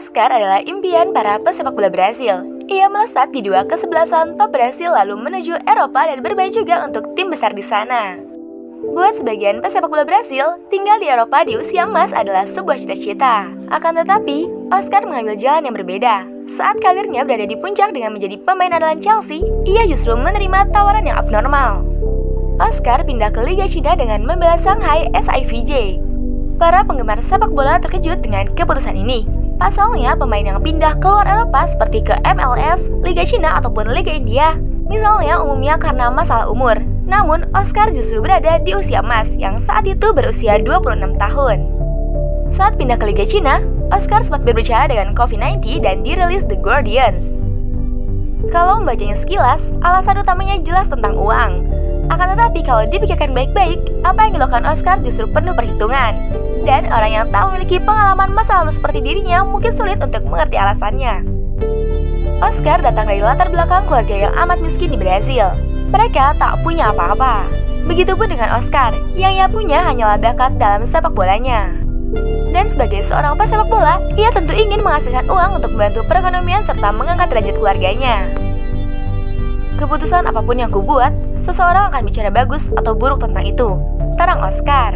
Oscar adalah impian para pesepak bola Brasil. Ia melesat di dua kesebelasan top Brasil lalu menuju Eropa dan bermain juga untuk tim besar di sana. Buat sebagian pesepak bola Brasil, tinggal di Eropa di usia emas adalah sebuah cita-cita. Akan tetapi, Oscar mengambil jalan yang berbeda. Saat karirnya berada di puncak dengan menjadi pemain andalan Chelsea, ia justru menerima tawaran yang abnormal. Oscar pindah ke Liga Cina dengan membela Shanghai SIVJ. Para penggemar sepak bola terkejut dengan keputusan ini. Pasalnya, pemain yang pindah keluar Eropa seperti ke MLS, Liga Cina, ataupun Liga India, misalnya umumnya karena masalah umur. Namun, Oscar justru berada di usia emas yang saat itu berusia 26 tahun. Saat pindah ke Liga Cina, Oscar sempat berbicara dengan COVID-19 dan dirilis The Guardians. Kalau membacanya sekilas, alasan utamanya jelas tentang uang. Akan tetapi kalau dipikirkan baik-baik, apa yang dilakukan Oscar justru penuh perhitungan. Dan orang yang tak memiliki pengalaman masa lalu seperti dirinya mungkin sulit untuk mengerti alasannya. Oscar datang dari latar belakang keluarga yang amat miskin di Brasil. Mereka tak punya apa-apa. Begitupun dengan Oscar, yang ia punya hanyalah bakat dalam sepak bolanya. Dan sebagai seorang pesepak bola, ia tentu ingin menghasilkan uang untuk membantu perekonomian serta mengangkat derajat keluarganya. Keputusan apapun yang kubuat, seseorang akan bicara bagus atau buruk tentang itu, terang Oscar.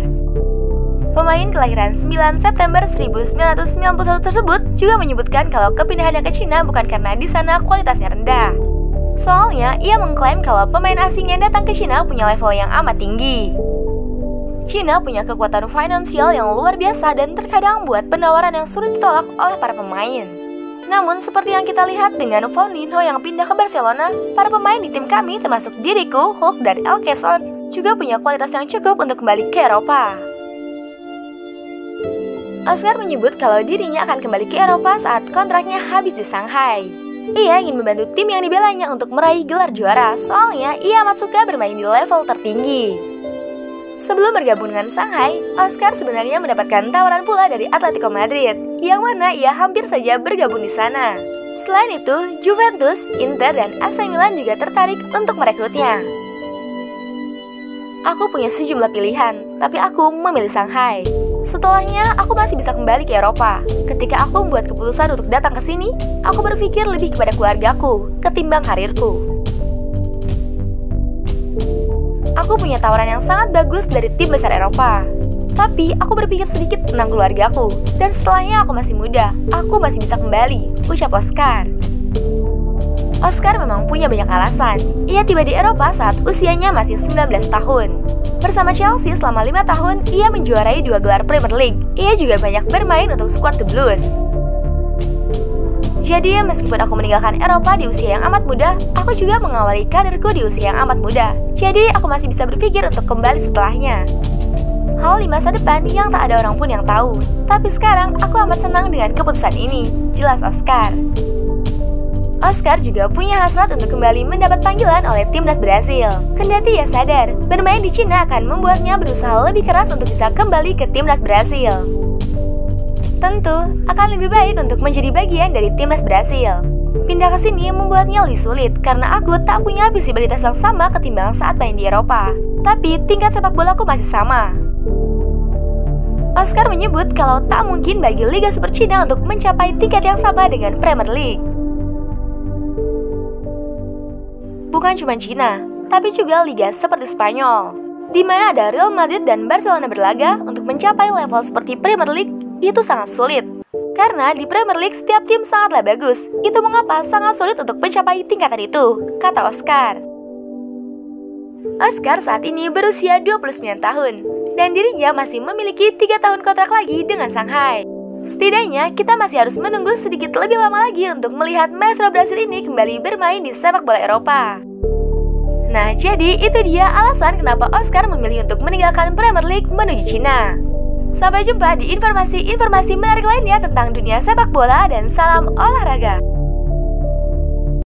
Pemain kelahiran 9 September 1991 tersebut juga menyebutkan kalau kepindahannya ke Cina bukan karena di sana kualitasnya rendah. Soalnya, ia mengklaim kalau pemain asing yang datang ke Cina punya level yang amat tinggi. Cina punya kekuatan finansial yang luar biasa dan terkadang buat penawaran yang sulit ditolak oleh para pemain. Namun, seperti yang kita lihat dengan Fauninho yang pindah ke Barcelona, para pemain di tim kami termasuk diriku, Hulk, dan El Quezon juga punya kualitas yang cukup untuk kembali ke Eropa. Oscar menyebut kalau dirinya akan kembali ke Eropa saat kontraknya habis di Shanghai. Ia ingin membantu tim yang dibelanya untuk meraih gelar juara, soalnya ia amat suka bermain di level tertinggi. Sebelum bergabung dengan Shanghai, Oscar sebenarnya mendapatkan tawaran pula dari Atletico Madrid, yang mana ia hampir saja bergabung di sana. Selain itu, Juventus, Inter, dan AC Milan juga tertarik untuk merekrutnya. Aku punya sejumlah pilihan, tapi aku memilih Shanghai. Setelahnya, aku masih bisa kembali ke Eropa. Ketika aku membuat keputusan untuk datang ke sini, aku berpikir lebih kepada keluargaku ketimbang karirku. Aku punya tawaran yang sangat bagus dari tim besar Eropa. Tapi aku berpikir sedikit tentang keluargaku. Dan setelahnya aku masih muda, aku masih bisa kembali, ucap Oscar. Oscar memang punya banyak alasan. Ia tiba di Eropa saat usianya masih 19 tahun. Bersama Chelsea selama 5 tahun, ia menjuarai 2 gelar Premier League. Ia juga banyak bermain untuk skuad The Blues. Jadi, meskipun aku meninggalkan Eropa di usia yang amat muda, aku juga mengawali karirku di usia yang amat muda. Jadi, aku masih bisa berpikir untuk kembali setelahnya. Hal di masa depan yang tak ada orang pun yang tahu. Tapi sekarang, aku amat senang dengan keputusan ini, jelas Oscar. Oscar juga punya hasrat untuk kembali mendapat panggilan oleh timnas Brasil. Kendati ia sadar, bermain di Cina akan membuatnya berusaha lebih keras untuk bisa kembali ke timnas Brasil. Tentu, akan lebih baik untuk menjadi bagian dari timnas Brasil. Pindah ke sini membuatnya lebih sulit karena aku tak punya visibilitas yang sama ketimbang saat main di Eropa. Tapi tingkat sepak bolaku masih sama. Oscar menyebut kalau tak mungkin bagi Liga Super Cina untuk mencapai tingkat yang sama dengan Premier League. Bukan cuma Cina, tapi juga liga seperti Spanyol, di mana ada Real Madrid dan Barcelona berlaga untuk mencapai level seperti Premier League, itu sangat sulit. Karena di Premier League setiap tim sangatlah bagus, itu mengapa sangat sulit untuk mencapai tingkatan itu, kata Oscar. Oscar saat ini berusia 29 tahun, dan dirinya masih memiliki 3 tahun kontrak lagi dengan Shanghai. Setidaknya, kita masih harus menunggu sedikit lebih lama lagi untuk melihat maestro Brasil ini kembali bermain di sepak bola Eropa. Nah, jadi itu dia alasan kenapa Oscar memilih untuk meninggalkan Premier League menuju Cina. Sampai jumpa di informasi-informasi menarik lainnya tentang dunia sepak bola dan salam olahraga.